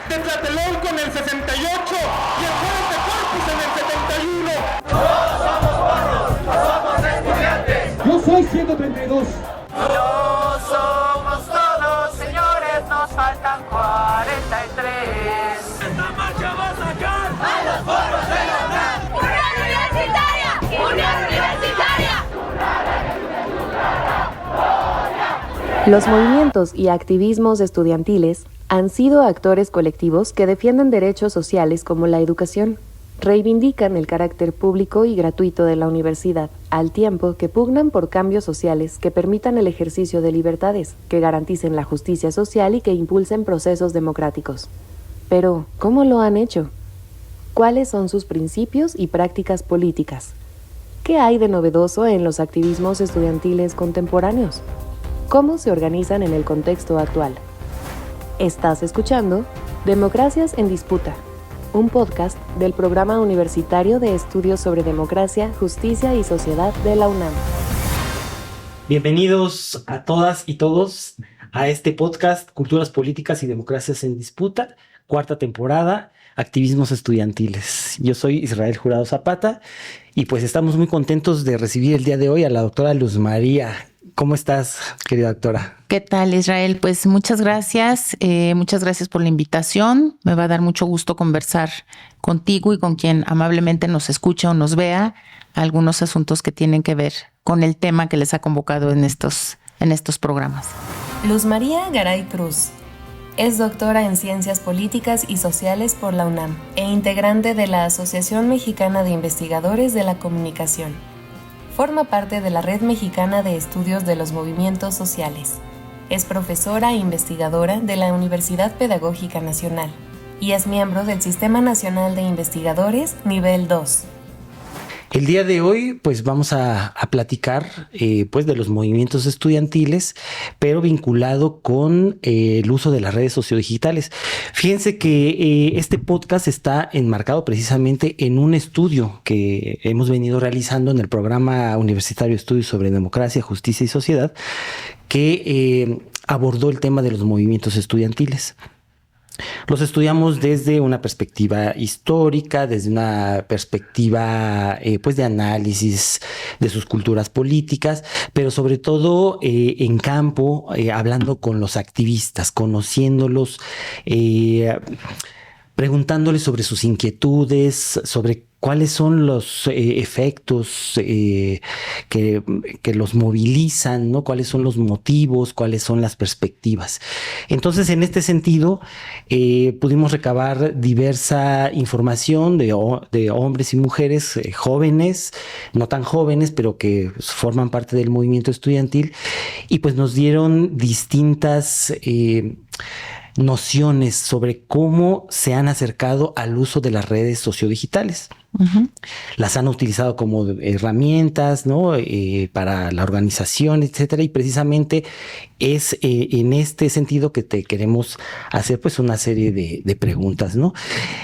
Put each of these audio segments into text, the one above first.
de Tlatelolco en el 68 y el Jueves de Corpus en el 71. Todos somos porros, somos estudiantes. Yo soy 132. No somos todos, señores, nos faltan 43. Esta marcha va a sacar a los porros de la UNAM. ¡Unión Universitaria! ¡Unión Universitaria! Los movimientos y activismos estudiantiles han sido actores colectivos que defienden derechos sociales como la educación. Reivindican el carácter público y gratuito de la universidad, al tiempo que pugnan por cambios sociales que permitan el ejercicio de libertades, que garanticen la justicia social y que impulsen procesos democráticos. Pero, ¿cómo lo han hecho? ¿Cuáles son sus principios y prácticas políticas? ¿Qué hay de novedoso en los activismos estudiantiles contemporáneos? ¿Cómo se organizan en el contexto actual? Estás escuchando Democracias en Disputa, un podcast del Programa Universitario de Estudios sobre Democracia, Justicia y Sociedad de la UNAM. Bienvenidos a todas y todos a este podcast Culturas Políticas y Democracias en Disputa, cuarta temporada, Activismos Estudiantiles. Yo soy Israel Jurado Zapata y pues estamos muy contentos de recibir el día de hoy a la doctora Luz María. ¿Cómo estás, querida doctora? ¿Qué tal, Israel? Pues muchas gracias por la invitación. Me va a dar mucho gusto conversar contigo y con quien amablemente nos escucha o nos vea algunos asuntos que tienen que ver con el tema que les ha convocado en estos programas. Luz María Garay Cruz es doctora en Ciencias Políticas y Sociales por la UNAM e integrante de la Asociación Mexicana de Investigadores de la Comunicación. Forma parte de la Red Mexicana de Estudios de los Movimientos Sociales. Es profesora e investigadora de la Universidad Pedagógica Nacional y es miembro del Sistema Nacional de Investigadores Nivel 2. El día de hoy, pues vamos a platicar pues de los movimientos estudiantiles, pero vinculado con el uso de las redes sociodigitales. Fíjense que este podcast está enmarcado precisamente en un estudio que hemos venido realizando en el Programa Universitario de Estudios sobre Democracia, Justicia y Sociedad, que abordó el tema de los movimientos estudiantiles. Los estudiamos desde una perspectiva histórica, desde una perspectiva pues de análisis de sus culturas políticas, pero sobre todo en campo, hablando con los activistas, conociéndolos, preguntándoles sobre sus inquietudes, sobre cuáles son los efectos que los movilizan, ¿no? Cuáles son los motivos, cuáles son las perspectivas. Entonces, en este sentido, pudimos recabar diversa información de hombres y mujeres jóvenes, no tan jóvenes, pero que forman parte del movimiento estudiantil, y pues nos dieron distintas nociones sobre cómo se han acercado al uso de las redes sociodigitales. Uh-huh. Las han utilizado como herramientas, ¿no? Para la organización, etcétera, y precisamente es en este sentido que te queremos hacer pues una serie de preguntas, ¿no?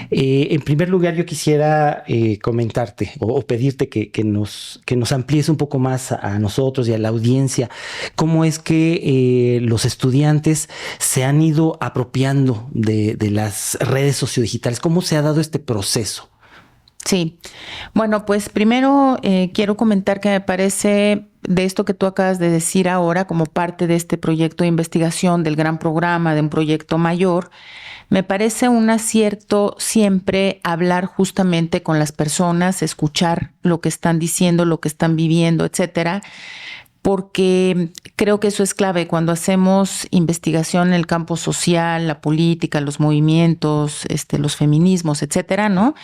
En primer lugar, yo quisiera comentarte o pedirte que nos amplíes un poco más a nosotros y a la audiencia cómo es que los estudiantes se han ido apropiando de las redes sociodigitales, cómo se ha dado este proceso. Sí, bueno, pues primero quiero comentar que me parece de esto que tú acabas de decir ahora como parte de este proyecto de investigación, del gran programa, de un proyecto mayor, me parece un acierto siempre hablar justamente con las personas, escuchar lo que están diciendo, lo que están viviendo, etcétera, porque creo que eso es clave cuando hacemos investigación en el campo social, la política, los movimientos, los feminismos, etcétera, ¿no?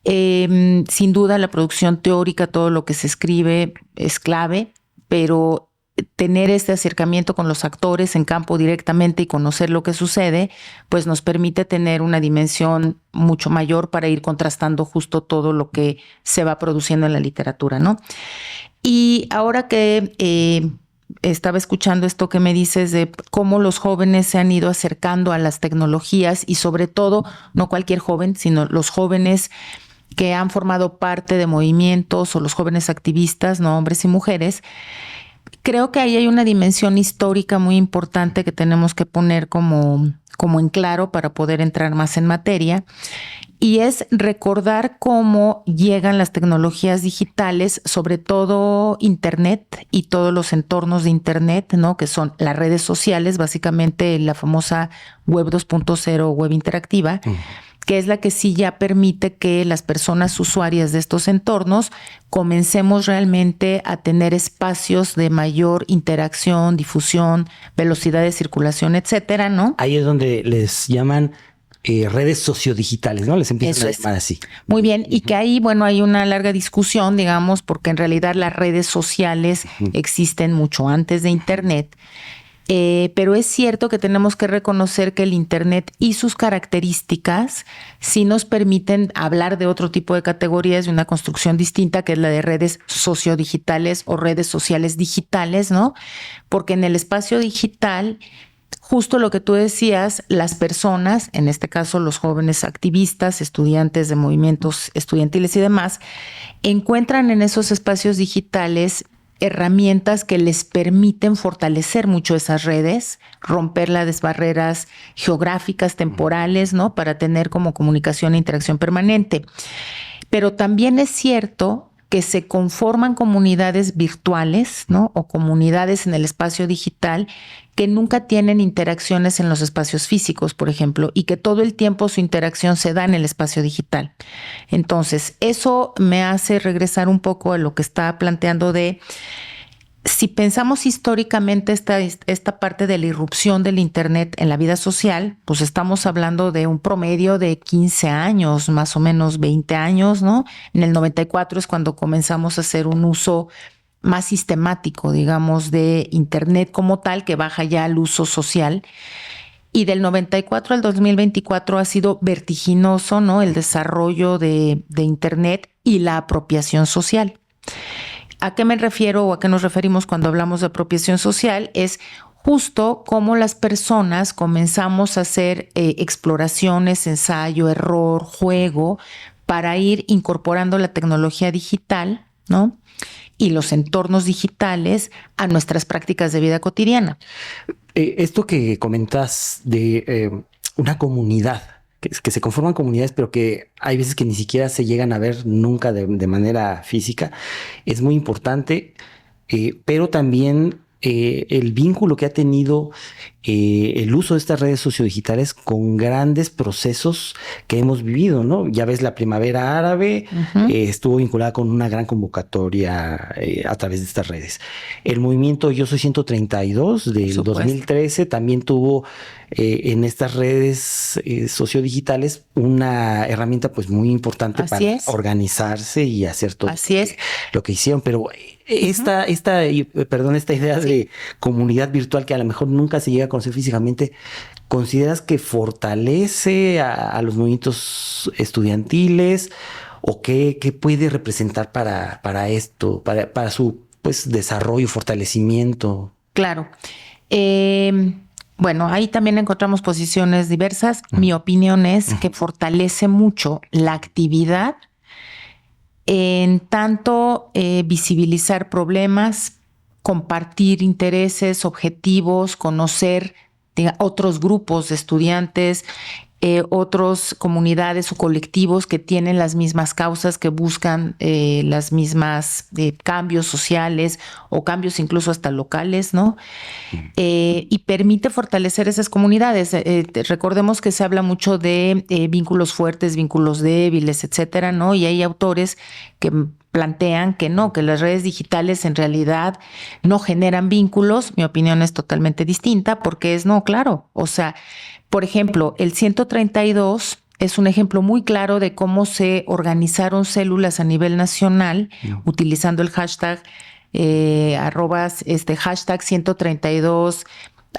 Sin duda la producción teórica, todo lo que se escribe es clave, pero tener este acercamiento con los actores en campo directamente y conocer lo que sucede, pues nos permite tener una dimensión mucho mayor para ir contrastando justo todo lo que se va produciendo en la literatura, ¿no? Y ahora que estaba escuchando esto que me dices de cómo los jóvenes se han ido acercando a las tecnologías y sobre todo, no cualquier joven, sino los jóvenes que han formado parte de movimientos o los jóvenes activistas, no hombres y mujeres, Creo que ahí hay una dimensión histórica muy importante que tenemos que poner como en claro para poder entrar más en materia. Y es recordar cómo llegan las tecnologías digitales, sobre todo Internet y todos los entornos de Internet, ¿no? Que son las redes sociales, básicamente la famosa Web 2.0, web interactiva, que es la que sí ya permite que las personas usuarias de estos entornos comencemos realmente a tener espacios de mayor interacción, difusión, velocidad de circulación, etcétera, ¿no? Ahí es donde les llaman redes sociodigitales, ¿no? Les empiezan a llamar así. Muy bien, y que ahí, bueno, hay una larga discusión, digamos, porque en realidad las redes sociales existen mucho antes de Internet, pero es cierto que tenemos que reconocer que el Internet y sus características sí nos permiten hablar de otro tipo de categorías, de una construcción distinta, que es la de redes sociodigitales o redes sociales digitales, ¿no? Porque en el espacio digital, justo lo que tú decías, las personas, en este caso los jóvenes activistas, estudiantes de movimientos estudiantiles y demás, encuentran en esos espacios digitales herramientas que les permiten fortalecer mucho esas redes, romper las barreras geográficas, temporales, ¿no? Para tener como comunicación e interacción permanente. Pero también es cierto que se conforman comunidades virtuales, ¿no? O comunidades en el espacio digital que nunca tienen interacciones en los espacios físicos, por ejemplo, y que todo el tiempo su interacción se da en el espacio digital. Entonces, eso me hace regresar un poco a lo que estaba planteando de, si pensamos históricamente esta parte de la irrupción del Internet en la vida social, pues estamos hablando de un promedio de 15 años, más o menos 20 años, ¿no? En el 94 es cuando comenzamos a hacer un uso más sistemático, digamos, de Internet como tal, que baja ya al uso social. Y del 94 al 2024 ha sido vertiginoso, ¿no? El desarrollo de Internet y la apropiación social. ¿A qué me refiero o a qué nos referimos cuando hablamos de apropiación social? Es justo cómo las personas comenzamos a hacer exploraciones, ensayo, error, juego, para ir incorporando la tecnología digital, ¿no? Y los entornos digitales a nuestras prácticas de vida cotidiana. Esto que comentas de una comunidad, que se conforman comunidades, pero que hay veces que ni siquiera se llegan a ver nunca de manera física, es muy importante, pero también el vínculo que ha tenido el uso de estas redes sociodigitales con grandes procesos que hemos vivido, ¿no? Ya ves, la primavera árabe estuvo vinculada con una gran convocatoria a través de estas redes. El movimiento Yo Soy 132 del 2013 también tuvo en estas redes sociodigitales una herramienta pues muy importante para organizarse y hacer todo lo que hicieron, pero esta idea de comunidad virtual que a lo mejor nunca se llega a conocer físicamente, ¿consideras que fortalece a los movimientos estudiantiles o qué puede representar para esto, para su pues desarrollo, fortalecimiento? Claro. Bueno, ahí también encontramos posiciones diversas. Mi opinión es que fortalece mucho la actividad en tanto visibilizar problemas, compartir intereses, objetivos, conocer otros grupos de estudiantes, otras comunidades o colectivos que tienen las mismas causas, que buscan las mismas cambios sociales o cambios incluso hasta locales, ¿no? Y permite fortalecer esas comunidades. Recordemos que se habla mucho de vínculos fuertes, vínculos débiles, etcétera, ¿no? Y hay autores que plantean que no, que las redes digitales en realidad no generan vínculos. Mi opinión es totalmente distinta porque claro, o sea, por ejemplo, el 132 es un ejemplo muy claro de cómo se organizaron células a nivel nacional utilizando el hashtag hashtag 132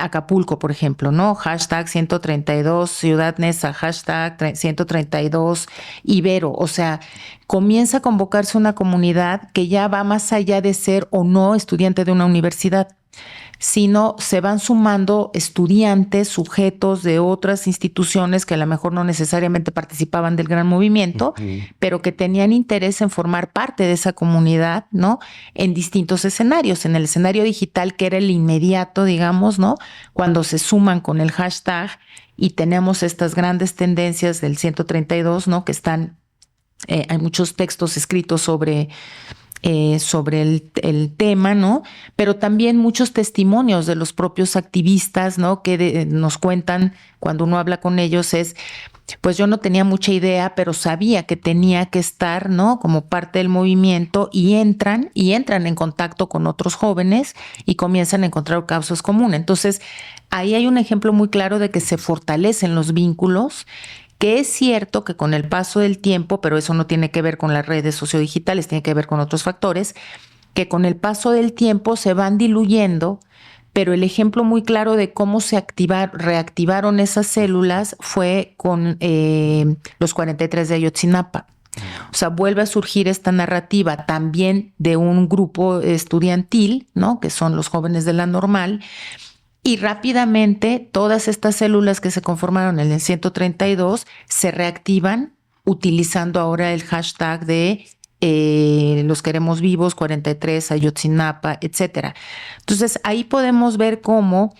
Acapulco, por ejemplo, ¿no? Hashtag 132 Ciudad Neza, hashtag 132 Ibero. O sea, comienza a convocarse una comunidad que ya va más allá de ser o no estudiante de una universidad, sino se van sumando estudiantes, sujetos de otras instituciones que a lo mejor no necesariamente participaban del gran movimiento, pero que tenían interés en formar parte de esa comunidad, ¿no? En distintos escenarios. En el escenario digital, que era el inmediato, digamos, ¿no? Cuando se suman con el hashtag y tenemos estas grandes tendencias del 132, ¿no? Que están, hay muchos textos escritos sobre el tema, ¿no? Pero también muchos testimonios de los propios activistas, ¿no? Que nos cuentan cuando uno habla con ellos pues yo no tenía mucha idea, pero sabía que tenía que estar, ¿no? Como parte del movimiento y entran en contacto con otros jóvenes y comienzan a encontrar causas comunes. Entonces, ahí hay un ejemplo muy claro de que se fortalecen los vínculos, que es cierto que con el paso del tiempo, pero eso no tiene que ver con las redes sociodigitales, tiene que ver con otros factores, que con el paso del tiempo se van diluyendo, pero el ejemplo muy claro de cómo se reactivaron esas células fue con los 43 de Ayotzinapa. O sea, vuelve a surgir esta narrativa también de un grupo estudiantil, ¿no? Que son los jóvenes de la Normal. Y rápidamente todas estas células que se conformaron en el 132 se reactivan utilizando ahora el hashtag de los queremos vivos, 43, Ayotzinapa, etcétera. Entonces ahí podemos ver cómo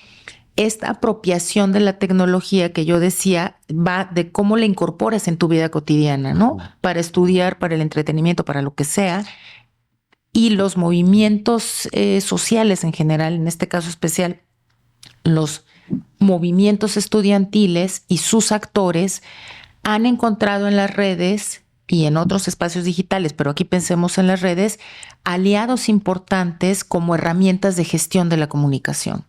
esta apropiación de la tecnología que yo decía va de cómo la incorporas en tu vida cotidiana, ¿no? Para estudiar, para el entretenimiento, para lo que sea. Y los movimientos sociales en general, en este caso especial, los movimientos estudiantiles y sus actores han encontrado en las redes y en otros espacios digitales, pero aquí pensemos en las redes, aliados importantes como herramientas de gestión de la comunicación,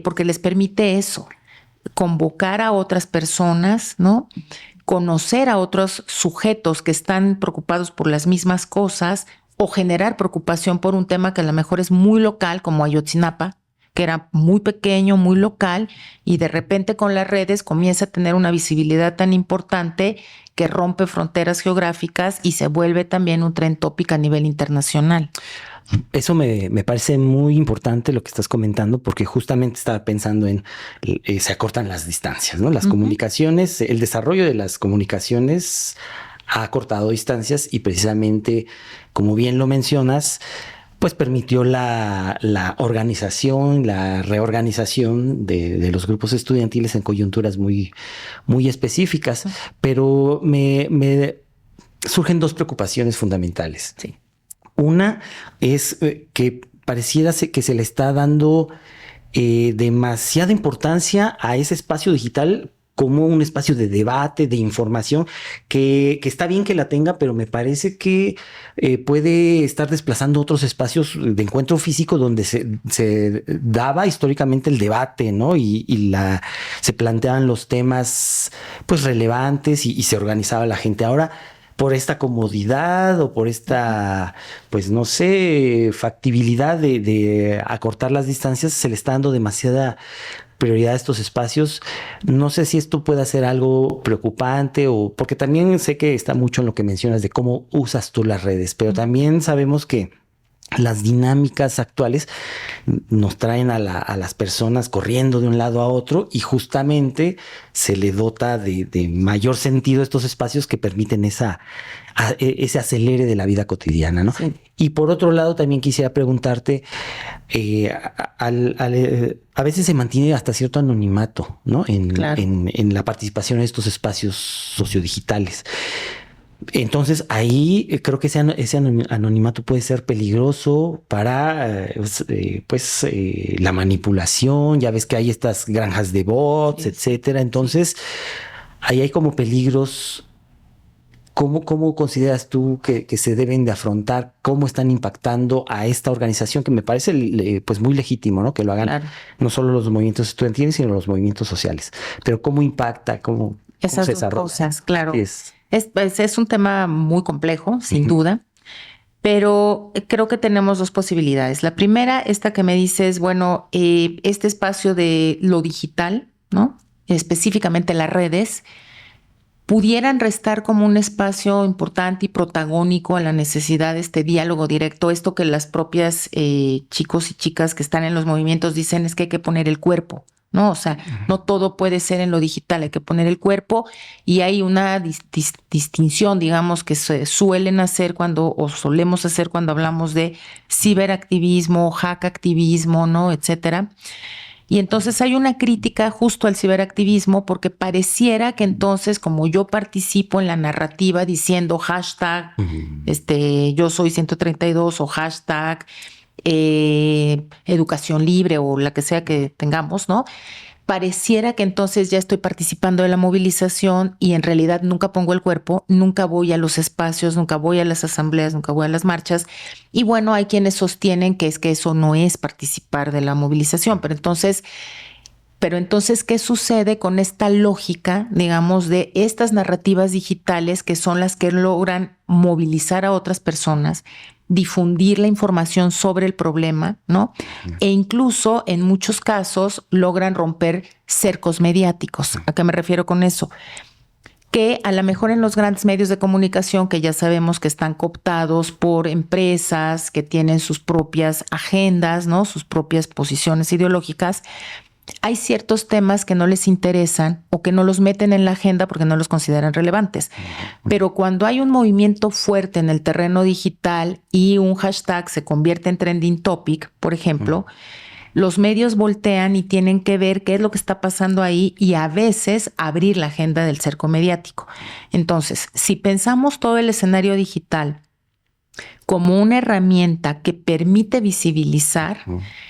porque les permite eso, convocar a otras personas, ¿no? Conocer a otros sujetos que están preocupados por las mismas cosas o generar preocupación por un tema que a lo mejor es muy local, como Ayotzinapa, que era muy pequeño, muy local, y de repente con las redes comienza a tener una visibilidad tan importante que rompe fronteras geográficas y se vuelve también un trend topic a nivel internacional. Eso me parece muy importante lo que estás comentando, porque justamente estaba pensando en se acortan las distancias, ¿no? Las comunicaciones, el desarrollo de las comunicaciones ha acortado distancias y precisamente, como bien lo mencionas, pues permitió la organización, la reorganización de los grupos estudiantiles en coyunturas muy, muy específicas. Pero me surgen dos preocupaciones fundamentales. Sí. Una es que pareciera que se le está dando demasiada importancia a ese espacio digital como un espacio de debate, de información, que está bien que la tenga, pero me parece que puede estar desplazando otros espacios de encuentro físico donde se daba históricamente el debate, ¿no? Y se planteaban los temas pues relevantes y se organizaba la gente. Ahora, por esta comodidad o por esta, pues no sé, factibilidad de acortar las distancias, se le está dando demasiada prioridad a estos espacios. No sé si esto puede ser algo preocupante o porque también sé que está mucho en lo que mencionas de cómo usas tú las redes, pero también sabemos que las dinámicas actuales nos traen a las personas corriendo de un lado a otro y justamente se le dota de mayor sentido a estos espacios que permiten ese acelere de la vida cotidiana, ¿no? Sí. Y por otro lado, también quisiera preguntarte, a veces se mantiene hasta cierto anonimato, ¿no? En la participación en estos espacios sociodigitales. Entonces ahí creo que ese anonimato puede ser peligroso para la manipulación. Ya ves que hay estas granjas de bots, etcétera. Entonces ahí hay como peligros. ¿Cómo consideras tú que se deben de afrontar? ¿Cómo están impactando a esta organización? Que me parece pues muy legítimo, ¿no? Que lo hagan no solo los movimientos estudiantiles, sino los movimientos sociales. Pero ¿cómo impacta? ¿Cómo esas se dos desarrolla? Cosas, claro. Es un tema muy complejo, sin duda, pero creo que tenemos dos posibilidades. La primera, esta que me dices, bueno, este espacio de lo digital, ¿no? Específicamente las redes, pudieran restar como un espacio importante y protagónico a la necesidad de este diálogo directo. Esto que las propias chicos y chicas que están en los movimientos dicen es que hay que poner el cuerpo, ¿no? O sea, no todo puede ser en lo digital, hay que poner el cuerpo, y hay una distinción, digamos, que se suelen hacer o solemos hacer cuando hablamos de ciberactivismo, hackactivismo, ¿no? Etcétera. Y entonces hay una crítica justo al ciberactivismo porque pareciera que entonces, como yo participo en la narrativa diciendo hashtag yo soy 132 o hashtag educación libre o la que sea que tengamos, ¿no? Pareciera que entonces ya estoy participando de la movilización y en realidad nunca pongo el cuerpo, nunca voy a los espacios, nunca voy a las asambleas, nunca voy a las marchas. Y bueno, hay quienes sostienen que es que eso no es participar de la movilización. Pero entonces, ¿qué sucede con esta lógica, digamos, de estas narrativas digitales que son las que logran movilizar a otras personas, difundir la información sobre el problema, ¿no? E incluso en muchos casos logran romper cercos mediáticos. ¿A qué me refiero con eso? Que a lo mejor en los grandes medios de comunicación, que ya sabemos que están cooptados por empresas que tienen sus propias agendas, ¿no? Sus propias posiciones ideológicas, hay ciertos temas que no les interesan o que no los meten en la agenda porque no los consideran relevantes. Pero cuando hay un movimiento fuerte en el terreno digital y un hashtag se convierte en trending topic, por ejemplo, los medios voltean y tienen que ver qué es lo que está pasando ahí y a veces abrir la agenda del cerco mediático. Entonces, si pensamos todo el escenario digital como una herramienta que permite visibilizar,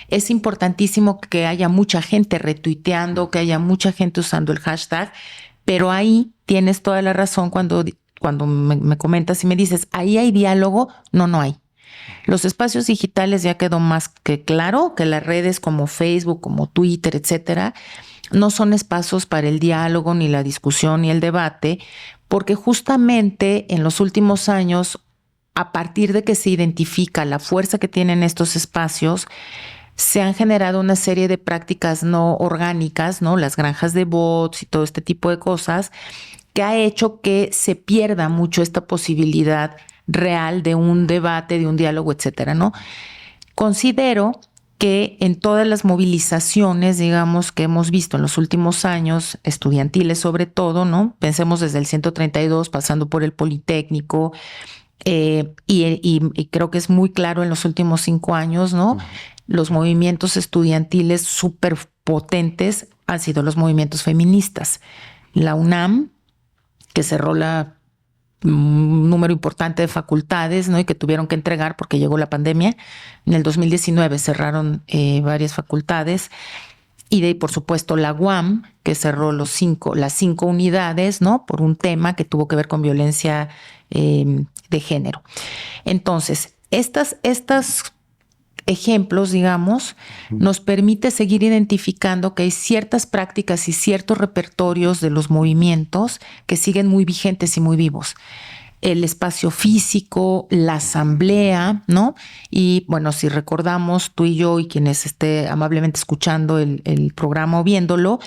es importantísimo que haya mucha gente retuiteando, que haya mucha gente usando el hashtag, pero ahí tienes toda la razón cuando me comentas y me dices, ¿ahí hay diálogo? No hay. Los espacios digitales ya quedó más que claro que las redes como Facebook, como Twitter, etcétera, no son espacios para el diálogo, ni la discusión, ni el debate, porque justamente en los últimos años, a partir de que se identifica la fuerza que tienen estos espacios, se han generado una serie de prácticas no orgánicas, ¿no? Las granjas de bots y todo este tipo de cosas, que ha hecho que se pierda mucho esta posibilidad real de un debate, de un diálogo, etcétera, ¿no? Considero que en todas las movilizaciones, digamos, que hemos visto en los últimos años, estudiantiles sobre todo, ¿no? Pensemos desde el 132, pasando por el Politécnico, y creo que es muy claro en los últimos 5 años, ¿no? Los movimientos estudiantiles súper potentes han sido los movimientos feministas. La UNAM, que cerró un número importante de facultades, ¿no? Y que tuvieron que entregar porque llegó la pandemia. En el 2019 cerraron varias facultades. Y por supuesto, la UAM, que cerró las 5 unidades, ¿no? Por un tema que tuvo que ver con violencia de género. Entonces, estos ejemplos, digamos, nos permite seguir identificando que hay ciertas prácticas y ciertos repertorios de los movimientos que siguen muy vigentes y muy vivos. El espacio físico, la asamblea, ¿no? Y bueno, si recordamos, tú y yo y quienes esté amablemente escuchando el programa o viéndolo,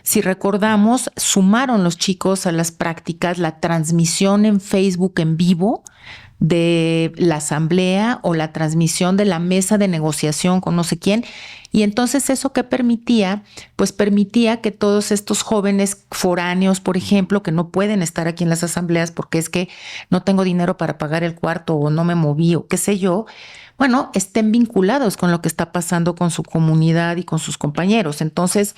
si recordamos, sumaron los chicos a las prácticas la transmisión en Facebook en vivo de la asamblea o la transmisión de la mesa de negociación con no sé quién. Y entonces eso que permitía, pues permitía que todos estos jóvenes foráneos, por ejemplo, que no pueden estar aquí en las asambleas porque es que no tengo dinero para pagar el cuarto o no me moví o qué sé yo, bueno, estén vinculados con lo que está pasando con su comunidad y con sus compañeros. Entonces,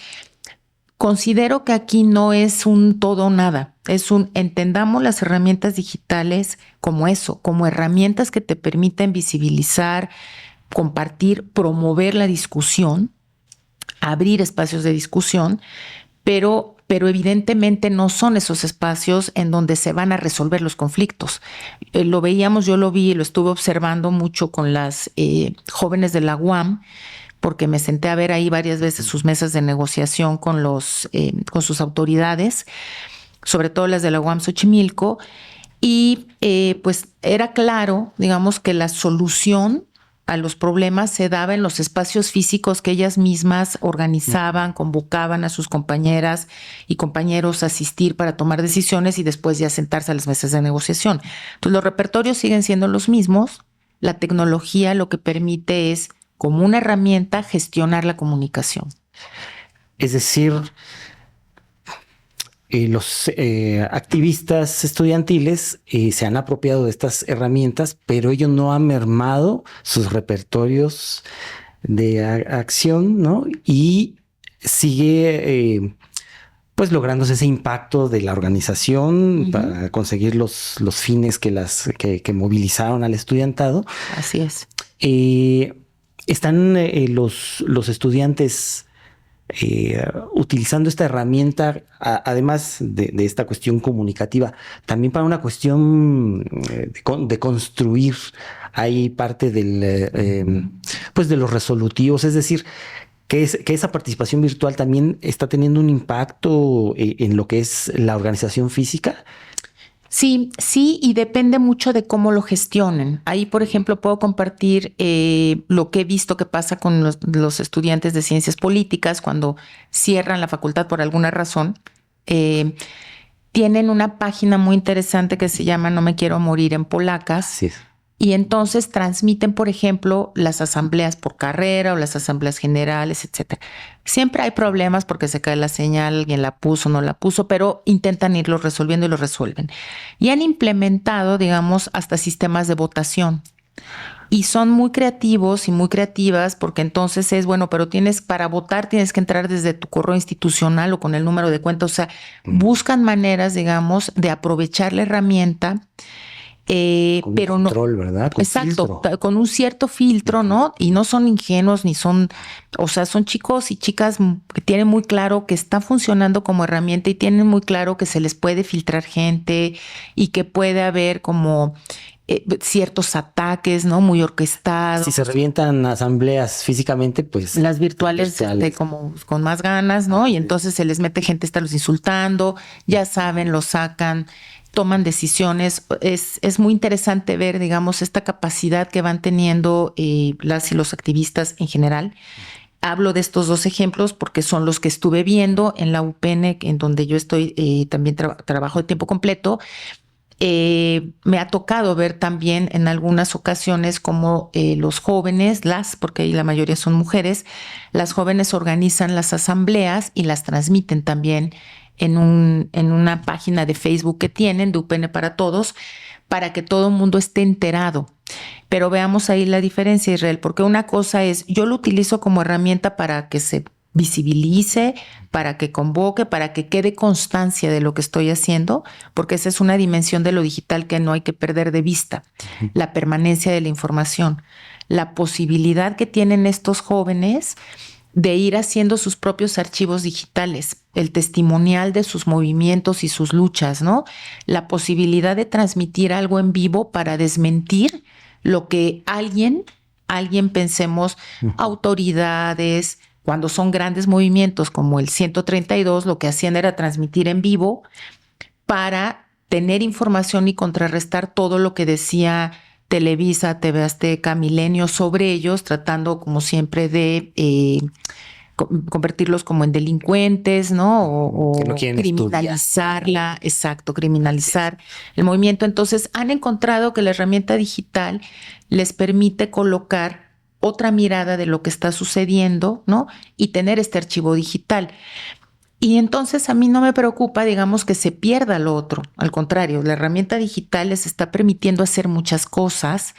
considero que aquí no es un todo o nada, entendamos las herramientas digitales como eso, como herramientas que te permiten visibilizar, compartir, promover la discusión, abrir espacios de discusión, pero evidentemente no son esos espacios en donde se van a resolver los conflictos. Lo veíamos, yo lo vi, lo estuve observando mucho con las jóvenes de la UAM, porque me senté a ver ahí varias veces sus mesas de negociación con sus autoridades, sobre todo las de la UAM Xochimilco, y pues era claro, digamos, que la solución a los problemas se daba en los espacios físicos que ellas mismas organizaban, convocaban a sus compañeras y compañeros a asistir para tomar decisiones y después ya sentarse a las mesas de negociación. Entonces los repertorios siguen siendo los mismos. La tecnología lo que permite es, como una herramienta, gestionar la comunicación. Es decir, los activistas estudiantiles se han apropiado de estas herramientas, pero ello no ha mermado sus repertorios de acción, ¿no? Y sigue pues lográndose ese impacto de la organización para conseguir los fines que movilizaron al estudiantado. Así es. Están los estudiantes utilizando esta herramienta, además de esta cuestión comunicativa, también para una cuestión de construir ahí parte del pues de los resolutivos, es decir, que esa participación virtual también está teniendo un impacto en lo que es la organización física. Sí, y depende mucho de cómo lo gestionen. Ahí, por ejemplo, puedo compartir lo que he visto que pasa con los estudiantes de ciencias políticas cuando cierran la facultad por alguna razón. Tienen una página muy interesante que se llama No me quiero morir en polacas. Sí. Y entonces transmiten, por ejemplo, las asambleas por carrera o las asambleas generales, etcétera. Siempre hay problemas porque se cae la señal, alguien la puso, no la puso, pero intentan irlo resolviendo y lo resuelven. Y han implementado, digamos, hasta sistemas de votación. Y son muy creativos y muy creativas porque entonces es, bueno, pero para votar tienes que entrar desde tu correo institucional o con el número de cuenta. O sea, buscan maneras, digamos, de aprovechar la herramienta. Con pero control, no, ¿verdad? Con exacto, filtro. con un cierto filtro, ¿no? Y no son ingenuos ni son, o sea, son chicos y chicas que tienen muy claro que está funcionando como herramienta y tienen muy claro que se les puede filtrar gente y que puede haber como ciertos ataques, ¿no? Muy orquestados. Si se revientan asambleas físicamente, pues las virtuales como con más ganas, ¿no? Y entonces se les mete gente a estarlos insultando, ya saben, lo sacan, toman decisiones. Es muy interesante ver, digamos, esta capacidad que van teniendo las y los activistas en general. Hablo de estos dos ejemplos porque son los que estuve viendo en la UPN, en donde yo estoy, también trabajo de tiempo completo. Me ha tocado ver también en algunas ocasiones como los jóvenes, porque ahí la mayoría son mujeres, las jóvenes organizan las asambleas y las transmiten también en una página de Facebook que tienen de UPN para Todos, para que todo el mundo esté enterado. Pero veamos ahí la diferencia, Israel, porque una cosa es, yo lo utilizo como herramienta para que se visibilice, para que convoque, para que quede constancia de lo que estoy haciendo, porque esa es una dimensión de lo digital que no hay que perder de vista, la permanencia de la información, la posibilidad que tienen estos jóvenes de ir haciendo sus propios archivos digitales, el testimonial de sus movimientos y sus luchas, ¿no? La posibilidad de transmitir algo en vivo para desmentir lo que alguien pensemos, autoridades, cuando son grandes movimientos como el 132, lo que hacían era transmitir en vivo para tener información y contrarrestar todo lo que decía Televisa, TV Azteca, Milenio sobre ellos, tratando como siempre de convertirlos como en delincuentes, ¿no? O que no quieren criminalizarla, criminalizar el movimiento. Entonces han encontrado que la herramienta digital les permite colocar otra mirada de lo que está sucediendo, ¿no? Y tener este archivo digital. Y entonces a mí no me preocupa, digamos, que se pierda lo otro. Al contrario, la herramienta digital les está permitiendo hacer muchas cosas.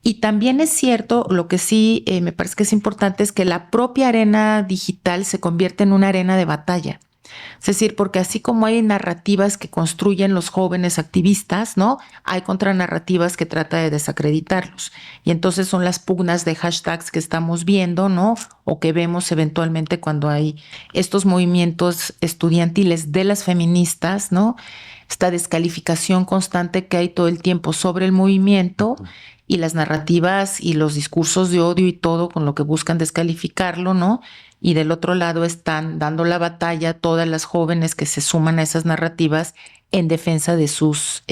Y también es cierto, lo que sí me parece que es importante es que la propia arena digital se convierte en una arena de batalla. Es decir, porque así como hay narrativas que construyen los jóvenes activistas, ¿no? Hay contranarrativas que tratan de desacreditarlos. Y entonces son las pugnas de hashtags que estamos viendo, ¿no? O que vemos eventualmente cuando hay estos movimientos estudiantiles de las feministas, ¿no? Esta descalificación constante que hay todo el tiempo sobre el movimiento y las narrativas y los discursos de odio y todo con lo que buscan descalificarlo, ¿no? Y del otro lado están dando la batalla todas las jóvenes que se suman a esas narrativas en defensa de sus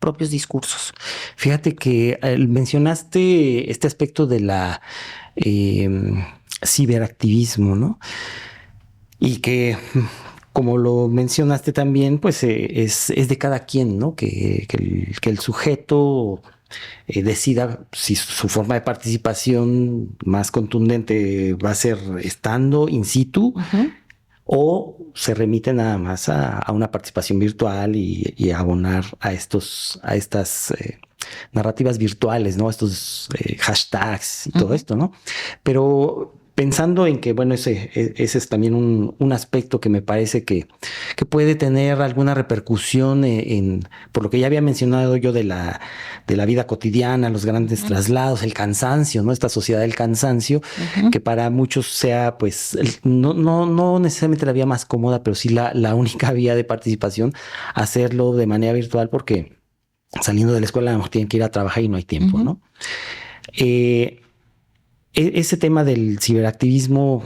propios discursos. Fíjate que mencionaste este aspecto de la ciberactivismo, ¿no? Y que, como lo mencionaste también, pues es de cada quien, ¿no? Que el sujeto decida si su forma de participación más contundente va a ser estando in situ, o se remite nada más a una participación virtual y a abonar a estas narrativas virtuales, ¿no? Estos hashtags y todo esto, ¿no? Pero pensando en que, bueno, ese es también un aspecto que me parece que puede tener alguna repercusión por lo que ya había mencionado yo de la vida cotidiana, los grandes traslados, el cansancio, ¿no? Esta sociedad del cansancio, que para muchos sea, pues, no necesariamente la vía más cómoda, pero sí la única vía de participación, hacerlo de manera virtual, porque saliendo de la escuela a lo mejor tienen que ir a trabajar y no hay tiempo, ¿no? Ese tema del ciberactivismo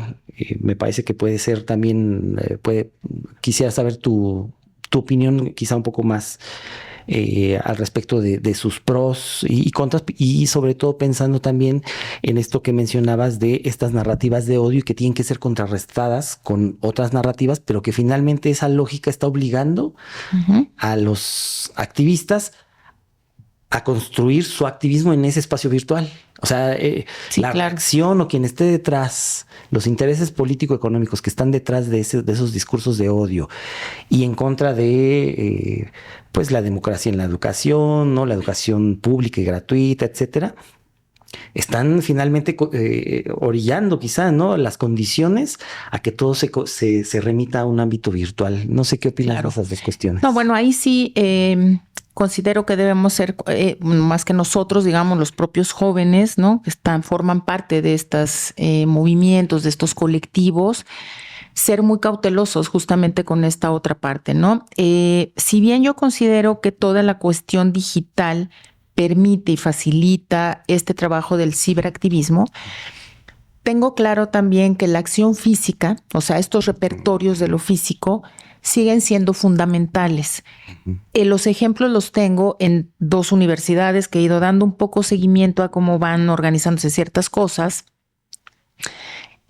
me parece que puede ser también, quisiera saber tu opinión quizá un poco más al respecto de sus pros y contras, y sobre todo pensando también en esto que mencionabas de estas narrativas de odio y que tienen que ser contrarrestadas con otras narrativas, pero que finalmente esa lógica está obligando a los activistas a construir su activismo en ese espacio virtual. O sea, la acción o quien esté detrás, los intereses político-económicos que están detrás de esos discursos de odio y en contra de pues la democracia en la educación, ¿no? La educación pública y gratuita, etcétera, están finalmente orillando quizá, ¿no? Las condiciones a que todo se remita a un ámbito virtual. No sé qué opinas de esas dos cuestiones. No, bueno, ahí sí considero que debemos ser, más que nosotros, digamos, los propios jóvenes, ¿no? Que forman parte de estos movimientos, de estos colectivos, ser muy cautelosos justamente con esta otra parte, ¿no? Si bien yo considero que toda la cuestión digital permite y facilita este trabajo del ciberactivismo, tengo claro también que la acción física, o sea, estos repertorios de lo físico, siguen siendo fundamentales. Los ejemplos los tengo en 2 universidades que he ido dando un poco seguimiento a cómo van organizándose ciertas cosas.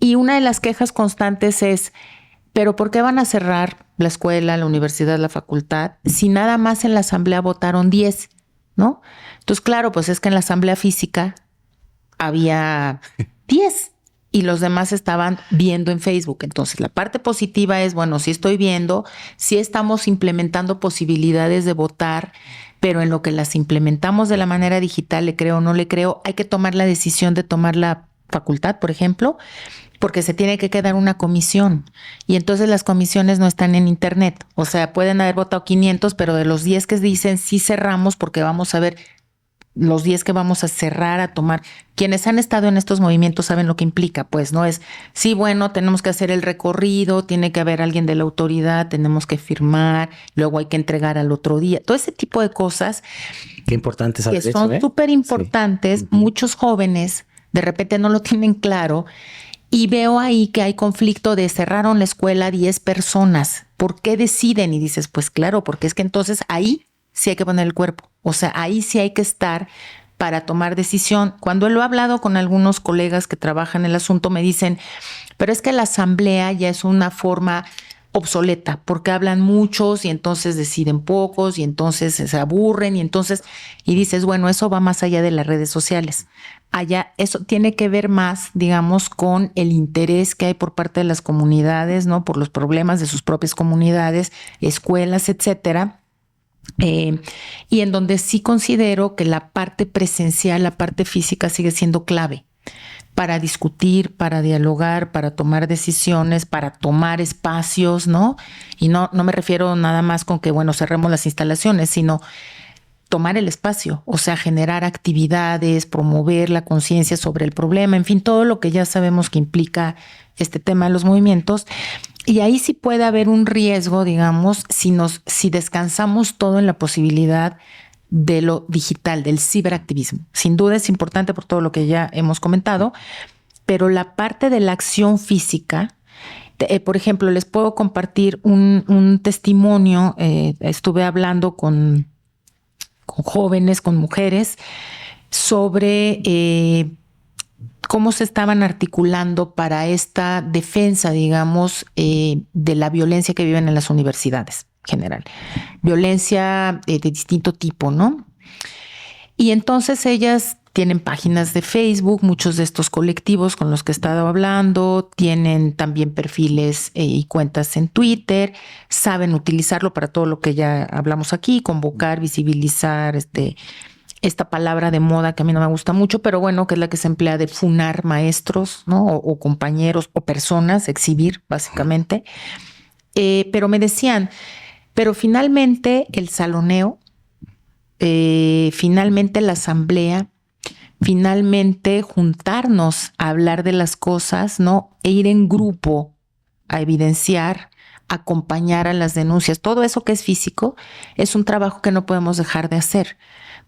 Y una de las quejas constantes es, ¿pero por qué van a cerrar la escuela, la universidad, la facultad, si nada más en la asamblea votaron 10, ¿no? Entonces, claro, pues es que en la asamblea física había 10. Y los demás estaban viendo en Facebook. Entonces, la parte positiva es, bueno, sí estoy viendo, sí estamos implementando posibilidades de votar, pero en lo que las implementamos de la manera digital, le creo o no le creo, hay que tomar la decisión de tomar la facultad, por ejemplo, porque se tiene que quedar una comisión. Y entonces las comisiones no están en internet. O sea, pueden haber votado 500, pero de los 10 que dicen sí cerramos porque vamos a ver los 10 que vamos a cerrar, a tomar. Quienes han estado en estos movimientos saben lo que implica, pues, ¿no? Es, sí, bueno, tenemos que hacer el recorrido, tiene que haber alguien de la autoridad, tenemos que firmar, luego hay que entregar al otro día. Todo ese tipo de cosas. Qué importante saber que son súper importantes. Sí. Muchos jóvenes de repente no lo tienen claro y veo ahí que hay conflicto de cerraron la escuela 10 personas. ¿Por qué deciden? Y dices, pues claro, porque es que entonces ahí sí hay que poner el cuerpo. O sea, ahí sí hay que estar para tomar decisión. Cuando lo he hablado con algunos colegas que trabajan en el asunto, me dicen, pero es que la asamblea ya es una forma obsoleta, porque hablan muchos y entonces deciden pocos y entonces se aburren y dices, bueno, eso va más allá de las redes sociales. Allá eso tiene que ver más, digamos, con el interés que hay por parte de las comunidades, ¿no? Por los problemas de sus propias comunidades, escuelas, etcétera. Y en donde sí considero que la parte presencial, la parte física sigue siendo clave para discutir, para dialogar, para tomar decisiones, para tomar espacios, ¿no? Y no me refiero nada más con que, bueno, cerremos las instalaciones, sino tomar el espacio, o sea, generar actividades, promover la conciencia sobre el problema, en fin, todo lo que ya sabemos que implica este tema de los movimientos. Y ahí sí puede haber un riesgo, digamos, si descansamos todo en la posibilidad de lo digital, del ciberactivismo. Sin duda es importante por todo lo que ya hemos comentado, pero la parte de la acción física, por ejemplo, les puedo compartir un testimonio. Estuve hablando con jóvenes, con mujeres, sobre cómo se estaban articulando para esta defensa, digamos, de la violencia que viven en las universidades en general. Violencia de distinto tipo, ¿no? Y entonces ellas tienen páginas de Facebook, muchos de estos colectivos con los que he estado hablando, tienen también perfiles y cuentas en Twitter, saben utilizarlo para todo lo que ya hablamos aquí, convocar, visibilizar esta palabra de moda que a mí no me gusta mucho, pero bueno, que es la que se emplea de funar maestros, ¿no? O compañeros o personas, exhibir básicamente. Pero me decían, pero finalmente el saloneo, finalmente la asamblea, finalmente juntarnos a hablar de las cosas, ¿no? E ir en grupo a evidenciar, acompañar a las denuncias. Todo eso que es físico es un trabajo que no podemos dejar de hacer.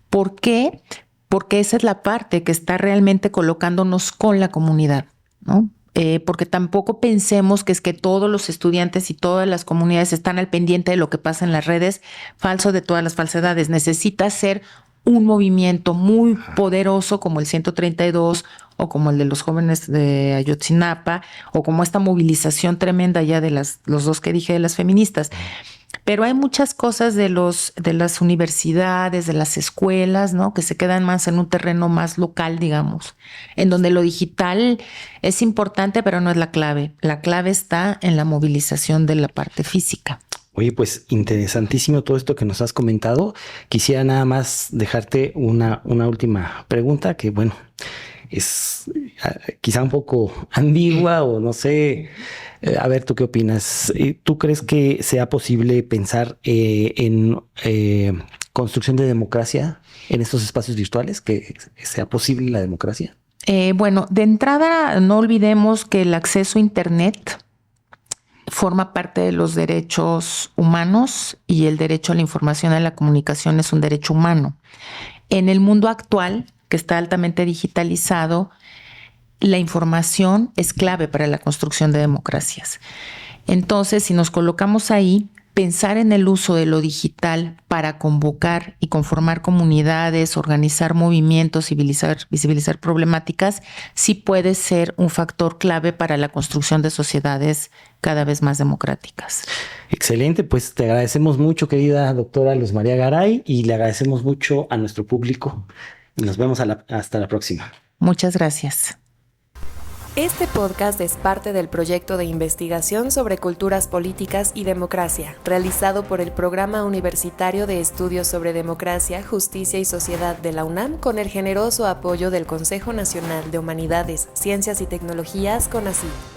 ¿Por qué? Porque esa es la parte que está realmente colocándonos con la comunidad, ¿no? Porque tampoco pensemos que es que todos los estudiantes y todas las comunidades están al pendiente de lo que pasa en las redes, falso de todas las falsedades. Necesita ser un movimiento muy poderoso como el 132 o como el de los jóvenes de Ayotzinapa o como esta movilización tremenda ya de los dos que dije de las feministas. Pero hay muchas cosas de las universidades, de las escuelas, ¿no? Que se quedan más en un terreno más local, digamos, en donde lo digital es importante, pero no es la clave. La clave está en la movilización de la parte física. Oye, pues interesantísimo todo esto que nos has comentado. Quisiera nada más dejarte una última pregunta que, bueno, es quizá un poco ambigua o no sé. A ver, ¿tú qué opinas? ¿Tú crees que sea posible pensar en construcción de democracia en estos espacios virtuales? ¿Que sea posible la democracia? Bueno, de entrada no olvidemos que el acceso a Internet forma parte de los derechos humanos y el derecho a la información y a la comunicación es un derecho humano. En el mundo actual, que está altamente digitalizado, la información es clave para la construcción de democracias. Entonces, si nos colocamos ahí, pensar en el uso de lo digital para convocar y conformar comunidades, organizar movimientos, visibilizar problemáticas, sí puede ser un factor clave para la construcción de sociedades cada vez más democráticas. Excelente, pues te agradecemos mucho, querida doctora Luz María Garay, y le agradecemos mucho a nuestro público. Nos vemos hasta la próxima. Muchas gracias. Este podcast es parte del proyecto de investigación sobre culturas políticas y democracia, realizado por el Programa Universitario de Estudios sobre Democracia, Justicia y Sociedad de la UNAM con el generoso apoyo del Consejo Nacional de Humanidades, Ciencias y Tecnologías, CONACYT.